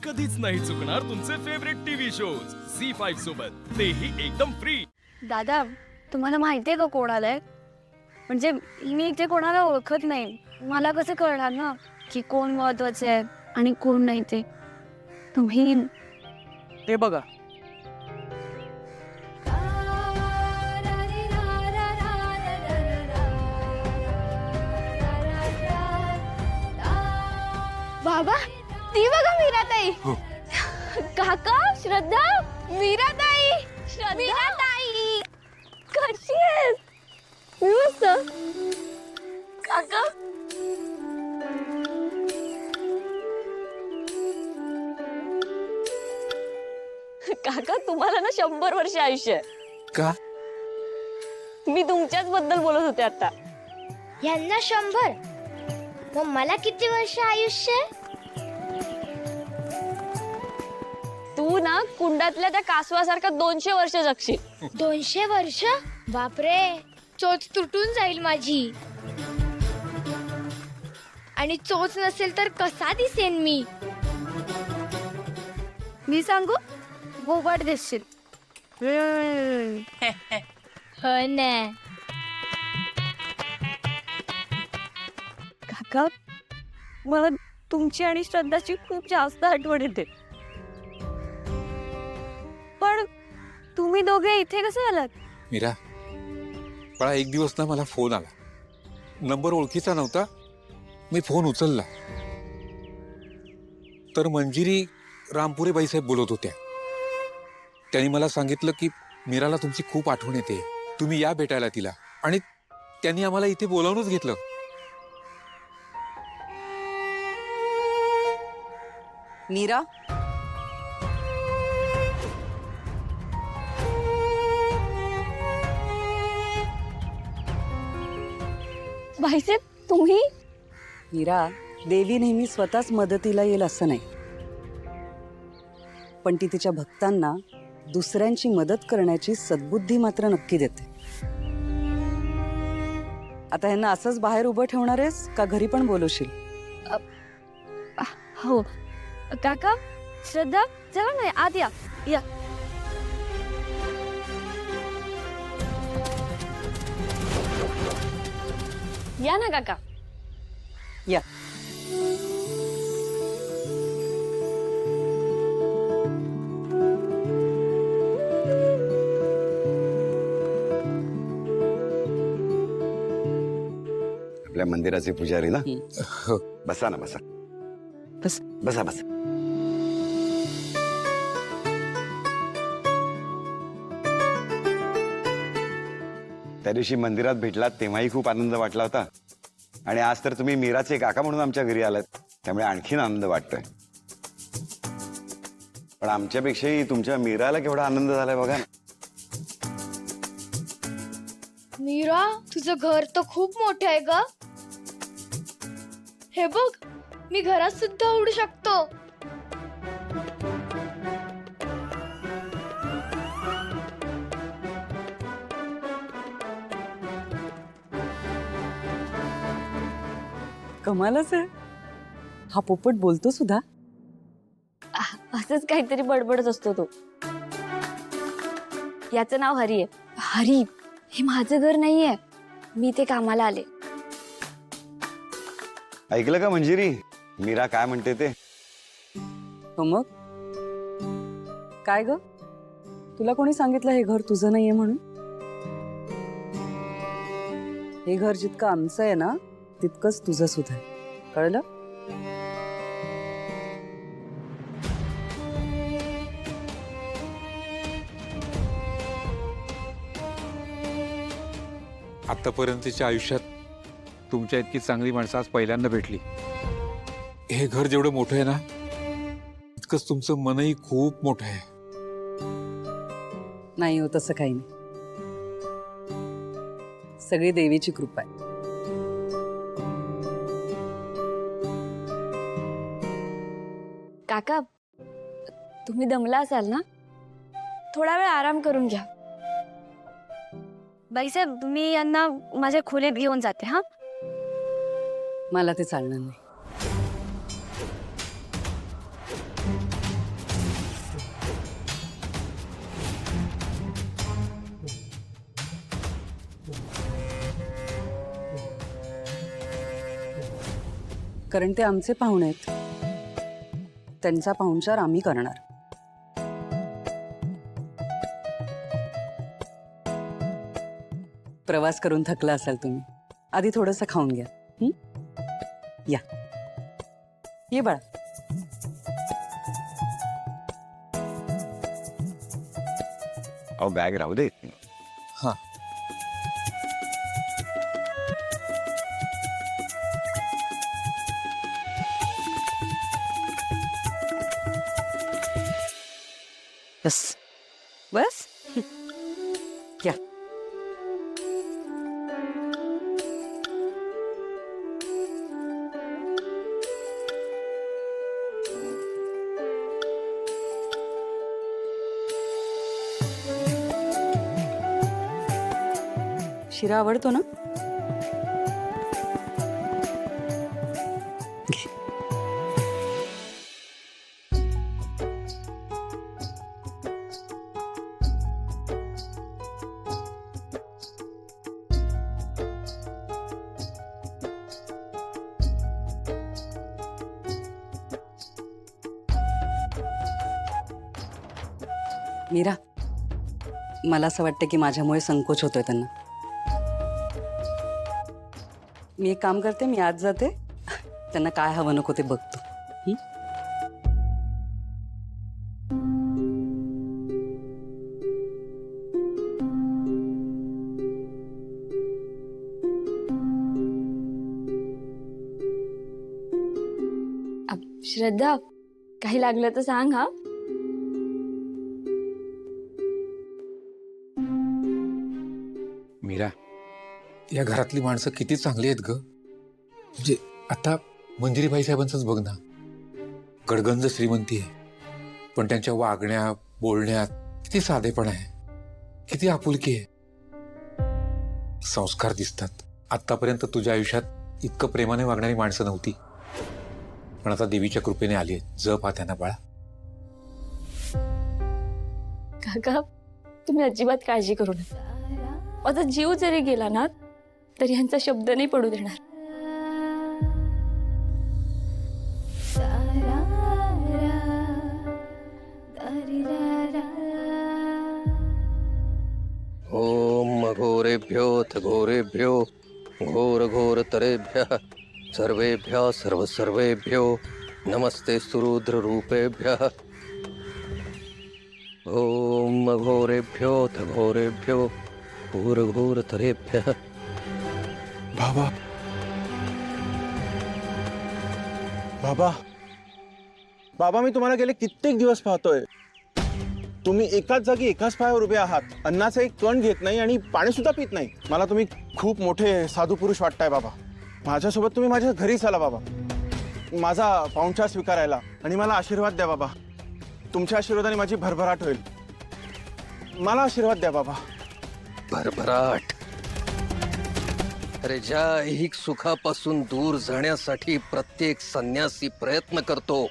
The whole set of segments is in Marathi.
कधीच नाही चुकणार तुमचे फेवरेट टीव्ही शोज झी5 सोबत, तेही एकदम फ्री। दादा, तुम्हाला माहितीये का कोण आलंय? म्हणजे मी इथे कोणाला ओळखत नाही, मला कसं कळणार ना की कोण महत्वाचं आहे आणि कोण नाही ते? तुम्ही ते बघा, बाबा, ती बघा मीराताई। काका, श्रद्धा, मीराताई, मीराताई कशी आहेस? मी मस्त। काका, काका तुम्हाला ना 100 वर्ष आयुष्य आहे। का? मी तुमच्याच बद्दल बोलत होते आता। यांना 100, मग मला किती वर्ष आयुष्य आहे? तू ना कुंडातल्या त्या कासवासारखा 200 वर्ष जगशील। 200 वर्ष? बापरे, चोच तुटून जाईल माझी। आणि चोच नसेल तर कसा दिसेन मी? मी सांगू, बोबाट दिसशील। हो ना। काका, मला तुमची आणि श्रद्धाची खूप जास्त आठवण येते। पण तुम्ही दोघे इथे कसे आलात? मीरा, मला एक दिवस ना मला फोन आला, नंबर ओळखीचा नव्हता, मी फोन उचलला तर मंजिरी रामपुरे बाईसाहेब बोलत होत्या। त्यांनी मला सांगितलं की मीराला तुमची खूप आठवण येते, तुम्ही या भेटायला तिला, आणि त्यांनी आम्हाला इथे बोलावूनच घेतलं। मीरा, भाईसाहेब, तुम्ही? मीरा, देवी नेहमी स्वतःच मदतीला येईल असं नाही, पण ती तिच्या भक्तांना दुसऱ्यांची मदत करण्याची सद्बुद्धी मात्र नक्की देते। आता ह्यांना असंच बाहेर उभं ठेवणार आहेस का घरी पण बोलवशील? हो काका, श्रद्धा, चला ना आत या। या या ना काका। या। आपल्या मंदिराचे पुजारी ना? बसा ना, बसा बस। बसा बसा। त्या दिवशी मंदिरात भेटलात तेव्हाही खूप आनंद वाटला होता, आणि आज तर तुम्ही मीराचे काका म्हणून आमच्या घरी आलात, त्यामुळे आणखीन आनंद वाटतोय। पण आमच्यापेक्षाही तुमच्या मीराला केवढा आनंद झालाय बघा ना। मीरा, तुझं घर तर खूप मोठं आहे ग। हे बघ, मी घरात सुद्धा उडू शकतो। कमालच आहे, हा पोपट बोलतो सुद्धा। असंच काहीतरी बडबडत असतो तो। याचं नाव हरी आहे। हरी, हे माझं घर नाहीये, मी ते कामाला आले। ऐकलं का मंजिरी, मीरा काय म्हणते ते? हो मग काय ग, तुला कोणी सांगितलं हे घर तुझं नाहीये म्हणून? हे घर जितकं आमचं आहे ना, तितकंच तुझं सुद्धा आहे, कळलं? आतापर्यंतच्या आयुष्यात तुमच्या इतकी चांगली माणसं आज पहिल्यांदा भेटली। हे घर जेवढं मोठं आहे ना, इतकंच तुमचं मनही खूप मोठं आहे। नाही हो, तसं काही नाही, सगळी देवीची कृपा आहे। काका, तुम्ही दमला असाल ना, थोडा वेळ आराम करून घ्या। बाईसाहेब, तुम्ही यांना माझ्या खोलीत घेऊन जाते। हा, मला ते चालणार नाही। कारण ते आमचे पाहुणे आहेत. त्यांचा पाहुणचार आम्ही करणार. प्रवास करून थकला असाल तुम्ही. आधी थोडंसं खाऊन घ्या. हं? या ये बाळा. अहो बॅग राहू दे. हा. बस बस. या. शिरा आवडतो ना? घे. मीरा, मला असं वाटतं की माझ्यामुळे संकोच होतोय त्यांना. मी एक काम करते, मी आज जाते, त्यांना काय हवं नको ते बघतो. हं? श्रद्धा, काही लागलं तर सांग हा. मीरा, या घरातली माणसं किती चांगली आहेत ग. म्हणजे आता मंजिरीबाई साहेबांचंच बघ ना. गडगंज श्रीमंती आहे, पण त्यांच्या वागण्यात बोलण्यात किती साधेपण आहे, किती आपुलकी आहे, संस्कार दिसतात. आतापर्यंत तुझ्या आयुष्यात इतकं प्रेमाने वागणारी माणसं नव्हती, पण आता देवीच्या कृपेने आली आहेत. जप हा त्यांना बाळा. काका, तुम्ही अजिबात काळजी करू नका. माझा जीव जरी गेला ना तरी यांचा शब्द नाही पडू देणार. ओम घोरेभ्योऽथ घोरेभ्यो घोर घोर तरेभ्यः सर्वेभ्यः सर्वसर्वेभ्यो नमस्ते सुरुद्र रूपेभ्यः. ओम घोरेभ्योऽथ घोरेभ्यो घोर घोर तरेभ्यः. बाबा, बाबा, बाबा, मी तुम्हाला गेले कित्येक दिवस पाहतोय. तुम्ही एकाच जागी एकाच पायावर उभे आहात. अन्नाचा एक कण घेत नाही आणि पाणी सुद्धा पित नाही. मला तुम्ही खूप मोठे साधू पुरुष वाटताय बाबा. माझ्यासोबत तुम्ही माझ्या घरी चला बाबा, माझा पाहुणचार स्वीकारायला, आणि मला आशीर्वाद द्या बाबा. तुमच्या आशीर्वादाने माझी भरभराट होईल. मला आशीर्वाद द्या बाबा. भरभराट. अरे, ज्या ऐहिक सुखापासून दूर जाण्यासाठी प्रत्येक संन्यासी प्रयत्न करतो,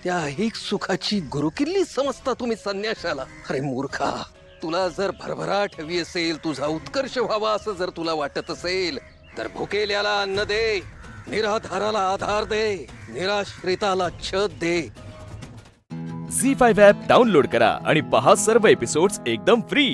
त्या ऐहिक सुखाची गुरुकिल्ली समजता तुम्ही संन्याशाला. अरे मूर्खा, तुला जर भरभराट हवी असेल, तुझा उत्कर्ष व्हावा असं जर तुला वाटत असेल, तर भुकेल्याला अन्न दे, निराधाराला आधार दे, निराश्रिताला छत दे. झी 5 ॲप डाउनलोड करा आणि पहा सर्व एपिसोड्स एकदम फ्री.